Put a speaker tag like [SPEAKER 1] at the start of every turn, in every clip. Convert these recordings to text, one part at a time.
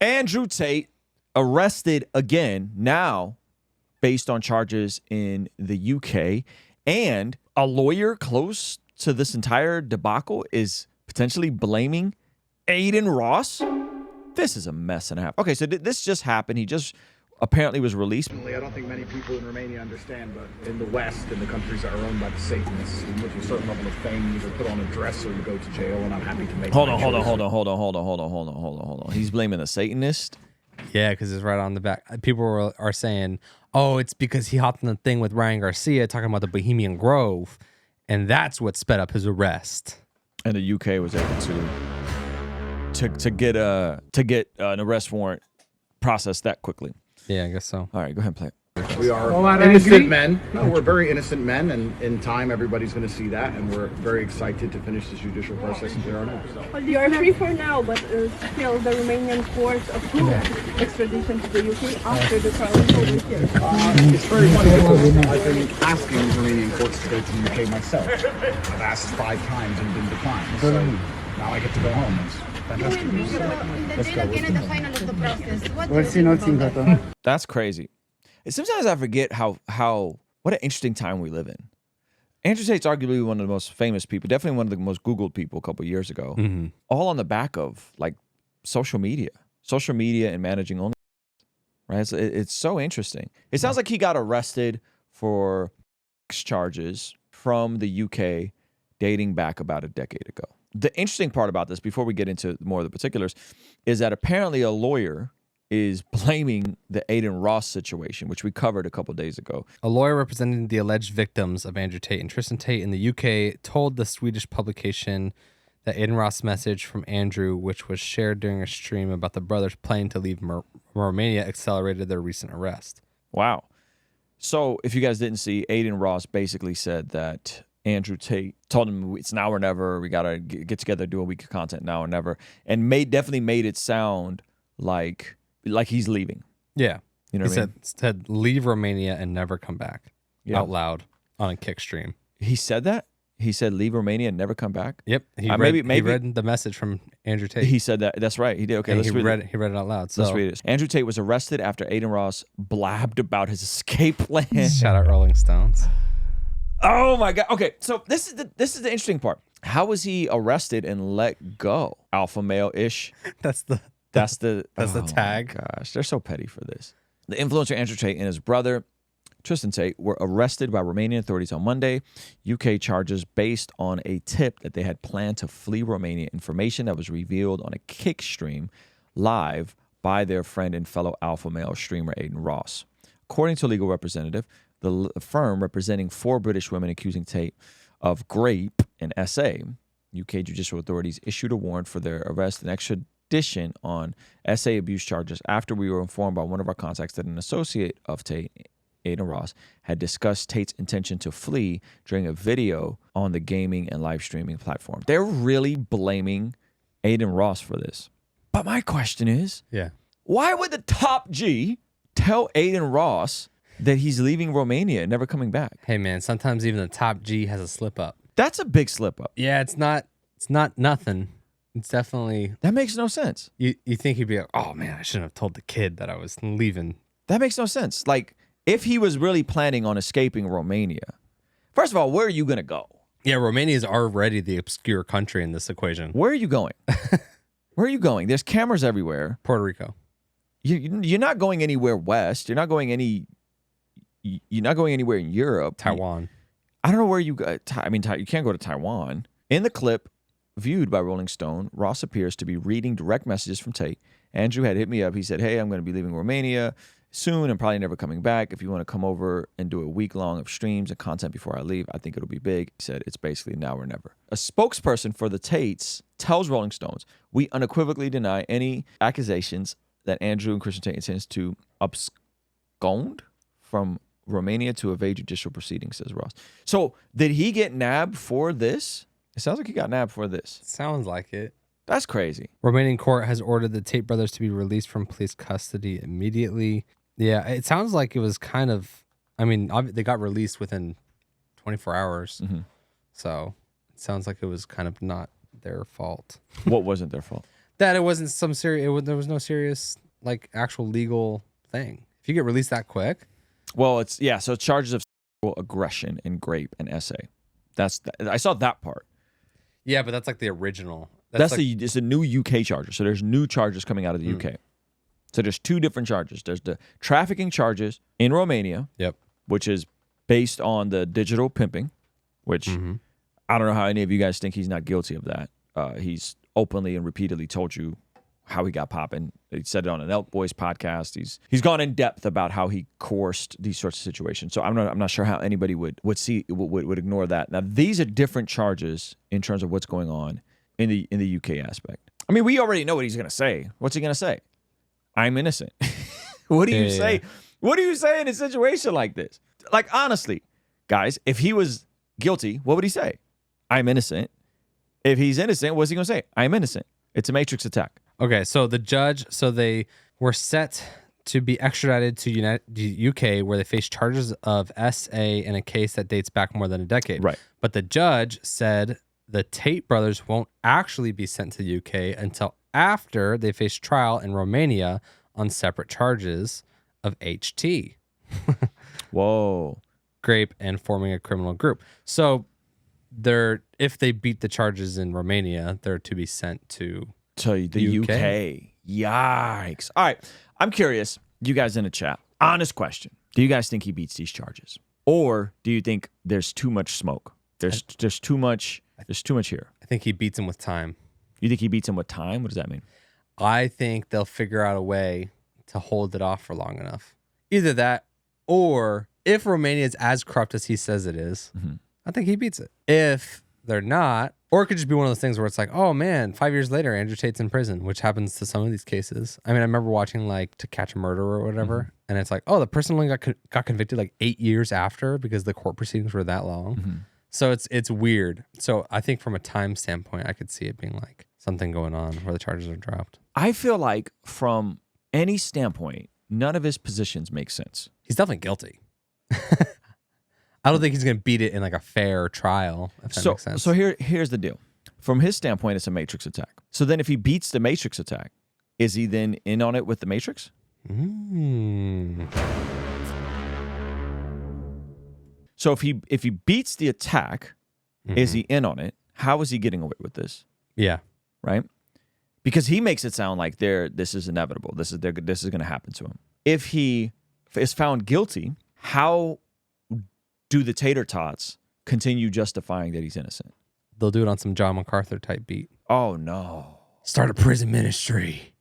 [SPEAKER 1] Andrew Tate arrested again, now based on charges in the UK. And a lawyer close to this entire debacle is potentially blaming Aiden Ross. This is a mess and a half. Okay, so this just happened. He just apparently was released.
[SPEAKER 2] I don't think many people in Romania understand, but in the West, in the countries that are owned by the Satanists, with a certain level of fame, you either put on a dress or you go to jail, and I'm happy to make
[SPEAKER 1] Hold on. He's blaming the Satanist?
[SPEAKER 3] Yeah, because it's right on the back. People are saying, oh, it's because he hopped on the thing with Ryan Garcia talking about the Bohemian Grove, and that's what sped up his arrest.
[SPEAKER 1] And the UK was able to get an arrest warrant processed that quickly.
[SPEAKER 3] Yeah, I guess so.
[SPEAKER 1] All right, go ahead and play it.
[SPEAKER 2] We are innocent men. No, we're very innocent men, and in time, everybody's going to see that, and we're very excited to finish this judicial process and clear our names.
[SPEAKER 4] Well, you are free for now, but still the Romanian courts approved extradition to the UK after the trial is over here.
[SPEAKER 2] It's very funny because I've been asking Romanian courts to go to the UK myself. I've asked 5 times and been declined, so now I get to go home. It's fantastic.
[SPEAKER 1] That's crazy. Sometimes I forget what an interesting time we live in. Andrew Tate's arguably one of the most famous people, definitely one of the most Googled people a couple of years ago, all on the back of like social media and managing only, right? It's so interesting. It sounds like he got arrested for charges from the UK dating back about a decade ago. The interesting part about this, before we get into more of the particulars, is that apparently a lawyer is blaming the Aiden Ross situation, which we covered a couple days ago.
[SPEAKER 3] A lawyer representing the alleged victims of Andrew Tate and Tristan Tate in the UK told the Swedish publication that Aiden Ross' message from Andrew, which was shared during a stream about the brothers planning to leave Romania, accelerated their recent arrest.
[SPEAKER 1] Wow. So if you guys didn't see, Aiden Ross basically said that Andrew Tate told him it's now or never. We got to get together, do a week of content now or never. And definitely made it sound like he's leaving.
[SPEAKER 3] Yeah.
[SPEAKER 1] You know what I mean?
[SPEAKER 3] Said leave Romania and never come back.
[SPEAKER 1] Yeah.
[SPEAKER 3] Out loud on a kick stream.
[SPEAKER 1] He said that? He said leave Romania and never come back?
[SPEAKER 3] Yep. He read the message from Andrew Tate.
[SPEAKER 1] He said that. That's right. He did. Okay,
[SPEAKER 3] he read it out loud. So.
[SPEAKER 1] Let's read it. Andrew Tate was arrested after Aiden Ross blabbed about his escape plan.
[SPEAKER 3] Shout out Rolling Stones.
[SPEAKER 1] Oh my God. Okay, so this is the interesting part. How was he arrested and let go? Alpha male-ish.
[SPEAKER 3] That's the tag.
[SPEAKER 1] Gosh, they're so petty for this. The influencer Andrew Tate and his brother Tristan Tate were arrested by Romanian authorities on Monday. UK charges based on a tip that they had planned to flee Romania. Information that was revealed on a kick stream live by their friend and fellow alpha male streamer Aiden Ross. According to a legal representative, the firm representing 4 British women accusing Tate of rape and SA, UK judicial authorities issued a warrant for their arrest and extradition on SA abuse charges after we were informed by one of our contacts that an associate of Tate, Aiden Ross, had discussed Tate's intention to flee during a video on the gaming and live streaming platform. They're really blaming Aiden Ross for this. But my question is, why would the top G tell Aiden Ross that he's leaving Romania and never coming back?
[SPEAKER 3] Hey man, sometimes even the top G has a slip up.
[SPEAKER 1] That's a big slip up.
[SPEAKER 3] Yeah, it's not nothing. It's definitely...
[SPEAKER 1] That makes no sense.
[SPEAKER 3] You think he'd be like, oh man, I shouldn't have told the kid that I was leaving.
[SPEAKER 1] That makes no sense. Like, if he was really planning on escaping Romania, first of all, where are you going to go?
[SPEAKER 3] Yeah, Romania is already the obscure country in this equation.
[SPEAKER 1] Where are you going? Where are you going? There's cameras everywhere.
[SPEAKER 3] Puerto Rico.
[SPEAKER 1] You're not going anywhere west. You're not going anywhere in Europe.
[SPEAKER 3] Taiwan.
[SPEAKER 1] I don't know where you go. I mean, you can't go to Taiwan. In the clip viewed by Rolling Stone, Ross appears to be reading direct messages from Tate. Andrew had hit me up. He said, hey, I'm going to be leaving Romania soon and probably never coming back. If you want to come over and do a week long of streams and content before I leave, I think it'll be big. He said, it's basically now or never. A spokesperson for the Tates tells Rolling Stones, we unequivocally deny any accusations that Andrew and Christian Tate intends to abscond from Romania to evade judicial proceedings, says Ross. So did he get nabbed for this? It sounds like he got nabbed for this.
[SPEAKER 3] Sounds like it.
[SPEAKER 1] That's crazy.
[SPEAKER 3] Romanian court has ordered the Tate brothers to be released from police custody immediately. Yeah, it sounds like it was kind of, I mean, they got released within 24 hours. So it sounds like it was kind of not their fault.
[SPEAKER 1] What wasn't their fault?
[SPEAKER 3] That it wasn't some serious. There was no serious like actual legal thing. If you get released that quick,
[SPEAKER 1] Well, it's so charges of sexual aggression and grape and essay. I saw that part.
[SPEAKER 3] yeah, but that's like the original.
[SPEAKER 1] That's it's a new UK charger. So there's new charges coming out of the UK. So there's two different charges. There's the trafficking charges in Romania,
[SPEAKER 3] Yep.
[SPEAKER 1] which is based on the digital pimping, which I don't know how any of you guys think he's not guilty of that. He's openly and repeatedly told you how he got popping. He said it on an Elk Boys podcast. He's gone in depth about how he coerced these sorts of situations. So I'm not sure how anybody would ignore that. Now these are different charges in terms of what's going on in the UK aspect. I mean, we already know what he's going to say. What's he going to say? I'm innocent. What do you say?
[SPEAKER 3] Yeah.
[SPEAKER 1] What do you say in a situation like this? Like, honestly, guys, if he was guilty, what would he say? I'm innocent. If he's innocent, what's he going to say? I'm innocent. It's a matrix attack.
[SPEAKER 3] Okay, so the judge, they were set to be extradited to the UK, where they face charges of SA in a case that dates back more than a decade.
[SPEAKER 1] Right.
[SPEAKER 3] But the judge said the Tate brothers won't actually be sent to the UK until after they face trial in Romania on separate charges of HT.
[SPEAKER 1] Whoa.
[SPEAKER 3] Grape and forming a criminal group. So if they beat the charges in Romania, they're to be sent to
[SPEAKER 1] The UK. Yikes. All right. I'm curious, you guys in the chat, honest question. Do you guys think he beats these charges? Or do you think there's too much smoke? There's too much here.
[SPEAKER 3] I think he beats him with time.
[SPEAKER 1] You think he beats him with time? What does that mean?
[SPEAKER 3] I think they'll figure out a way to hold it off for long enough. Either that, or if Romania is as corrupt as he says it is, I think he beats it. If they're not, or it could just be one of those things where it's like, oh man, 5 years later, Andrew Tate's in prison, which happens to some of these cases. I mean, I remember watching like To Catch a Murderer or whatever, and it's like, oh, the person only got convicted like 8 years after because the court proceedings were that long. So it's weird. So I think from a time standpoint, I could see it being like something going on where the charges are dropped.
[SPEAKER 1] I feel like from any standpoint, none of his positions make sense.
[SPEAKER 3] He's definitely guilty. I don't think he's going to beat it in like a fair trial, if that makes sense.
[SPEAKER 1] So here's the deal. From his standpoint, it's a matrix attack. So then if he beats the matrix attack, is he then in on it with the matrix? So if he beats the attack, is he in on it? How is he getting away with this?
[SPEAKER 3] Yeah.
[SPEAKER 1] Right? Because he makes it sound like this is inevitable. This is going to happen to him. If he is found guilty, how do the tater tots continue justifying that he's innocent?
[SPEAKER 3] They'll do it on some John MacArthur type beat.
[SPEAKER 1] Oh no.
[SPEAKER 3] Start a prison ministry.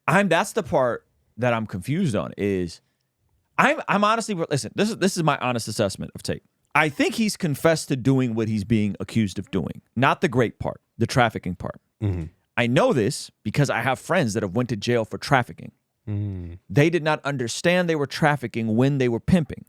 [SPEAKER 1] That's the part that I'm confused on is I'm honestly, listen, this is my honest assessment of Tate. I think he's confessed to doing what he's being accused of doing, not the grape part, the trafficking part. I know this because I have friends that have went to jail for trafficking. They did not understand they were trafficking when they were pimping.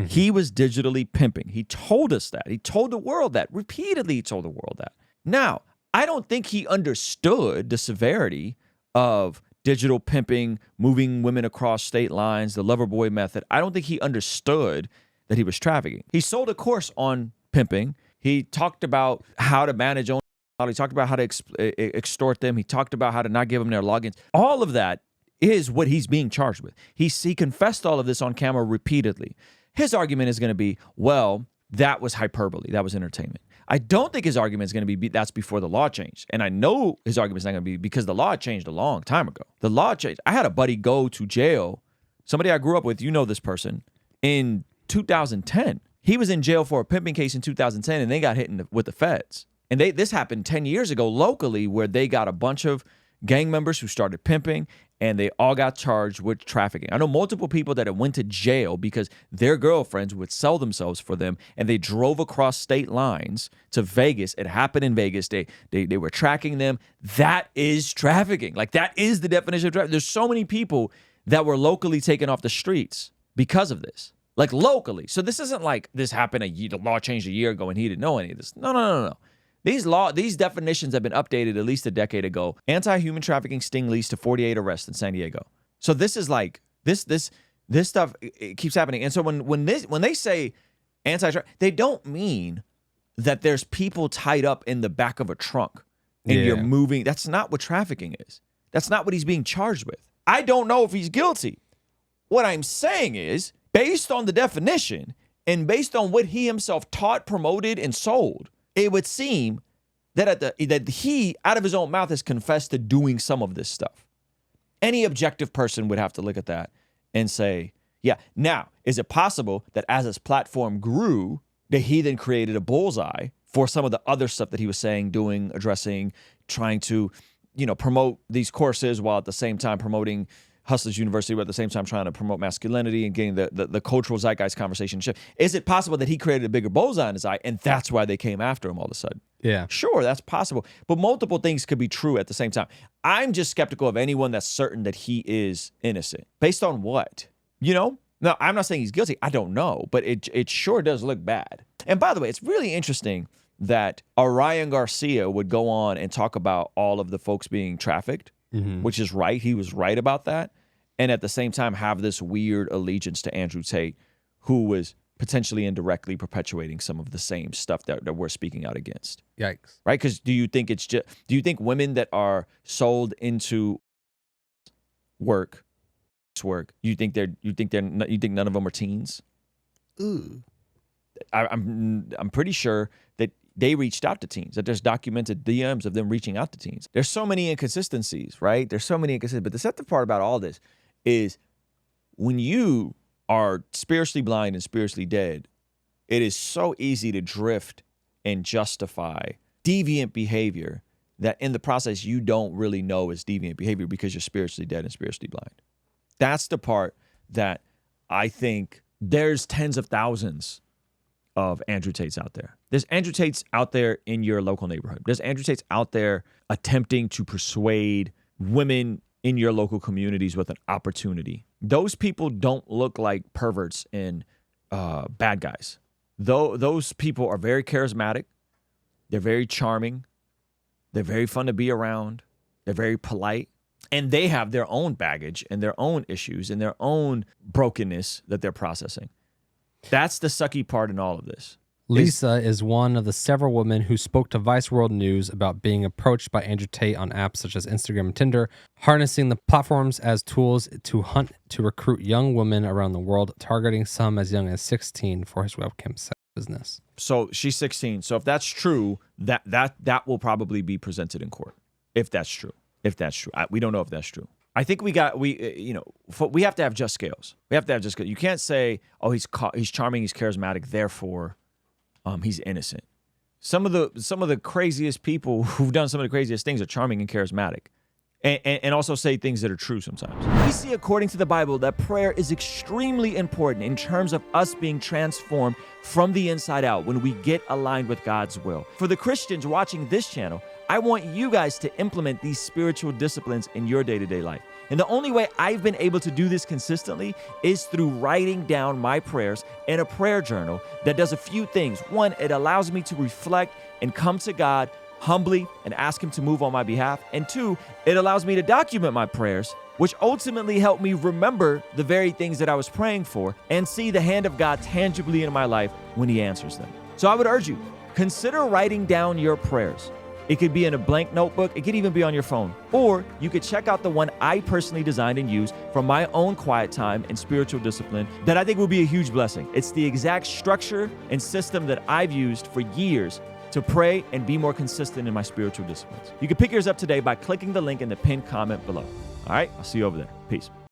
[SPEAKER 1] He was digitally pimping. He told us that. He told the world that. Repeatedly, he told the world that. Now, I don't think he understood the severity of digital pimping, moving women across state lines, the lover boy method. I don't think he understood that he was trafficking. He sold a course on pimping. He talked about how to manage own. He talked about how to extort them. He talked about how to not give them their logins. All of that is what he's being charged with. He confessed all of this on camera repeatedly. His argument is going to be, well, that was hyperbole. That was entertainment. I don't think his argument is going to be that's before the law changed. And I know his argument is not going to be because the law changed a long time ago. The law changed. I had a buddy go to jail, somebody I grew up with, you know this person, in 2010. He was in jail for a pimping case in 2010 and they got hit with the feds. And this happened 10 years ago locally where they got a bunch of gang members who started pimping and they all got charged with trafficking. I know multiple people that have went to jail because their girlfriends would sell themselves for them and they drove across state lines to Vegas. It happened in Vegas. They were tracking them. That is trafficking. Like that is the definition of trafficking. There's so many people that were locally taken off the streets because of this. Like locally. So this isn't like this happened the law changed a year ago and he didn't know any of this. No. These definitions have been updated at least a decade ago. Anti-human trafficking sting leads to 48 arrests in San Diego. So this is like this stuff it keeps happening. And so when they say anti-trafficking, they don't mean that there's people tied up in the back of a trunk and you're
[SPEAKER 3] Yeah.
[SPEAKER 1] moving. That's not what trafficking is. That's not what he's being charged with. I don't know if he's guilty. What I'm saying is, based on the definition and based on what he himself taught, promoted, and sold, it would seem that that he, out of his own mouth, has confessed to doing some of this stuff. Any objective person would have to look at that and say, yeah. Now, is it possible that as his platform grew, that he then created a bullseye for some of the other stuff that he was saying, doing, addressing, trying to, promote these courses while at the same time promoting Hustlers University, but at the same time trying to promote masculinity and getting the cultural zeitgeist conversation shift? Is it possible that he created a bigger bullseye in his eye and that's why they came after him all of a sudden?
[SPEAKER 3] Yeah.
[SPEAKER 1] Sure, that's possible. But multiple things could be true at the same time. I'm just skeptical of anyone that's certain that he is innocent. Based on what? No, I'm not saying he's guilty. I don't know, but it sure does look bad. And by the way, it's really interesting that Orion Garcia would go on and talk about all of the folks being trafficked, which is right. He was right about that. And at the same time, have this weird allegiance to Andrew Tate, who was potentially indirectly perpetuating some of the same stuff that we're speaking out against.
[SPEAKER 3] Yikes.
[SPEAKER 1] Right? Because do you think women that are sold into work, you think none of them are teens?
[SPEAKER 3] Ooh.
[SPEAKER 1] I'm pretty sure that they reached out to teens, that there's documented DMs of them reaching out to teens. There's so many inconsistencies, right? There's so many inconsistencies. But the deceptive part about all this is when you are spiritually blind and spiritually dead, it is so easy to drift and justify deviant behavior that in the process you don't really know is deviant behavior because you're spiritually dead and spiritually blind. That's the part that I think there's tens of thousands of Andrew Tates out there. There's Andrew Tates out there in your local neighborhood. There's Andrew Tates out there attempting to persuade women in your local communities with an opportunity. Those people don't look like perverts and bad guys. Though those people are very charismatic. They're very charming. They're very fun to be around. They're very polite. And they have their own baggage and their own issues and their own brokenness that they're processing. That's the sucky part in all of this.
[SPEAKER 3] Lisa is one of the several women who spoke to Vice World News about being approached by Andrew Tate on apps such as Instagram and Tinder, harnessing the platforms as tools to hunt to recruit young women around the world, targeting some as young as 16 for his webcam sex business.
[SPEAKER 1] So she's 16. So if that's true, that will probably be presented in court. If that's true. We don't know if that's true. I think we have to have just scales. We have to have just scales. You can't say, oh, he's charming, he's charismatic, therefore he's innocent. Some of the craziest people who've done some of the craziest things are charming and charismatic. And also say things that are true sometimes. We see, according to the Bible, that prayer is extremely important in terms of us being transformed from the inside out when we get aligned with God's will. For the Christians watching this channel, I want you guys to implement these spiritual disciplines in your day-to-day life. And the only way I've been able to do this consistently is through writing down my prayers in a prayer journal that does a few things. One, it allows me to reflect and come to God humbly and ask him to move on my behalf. And two, it allows me to document my prayers, which ultimately help me remember the very things that I was praying for and see the hand of God tangibly in my life when he answers them. So I would urge you, consider writing down your prayers. It could be in a blank notebook. It could even be on your phone. Or you could check out the one I personally designed and used for my own quiet time and spiritual discipline that I think will be a huge blessing. It's the exact structure and system that I've used for years to pray and be more consistent in my spiritual disciplines. You can pick yours up today by clicking the link in the pinned comment below. All right, I'll see you over there. Peace.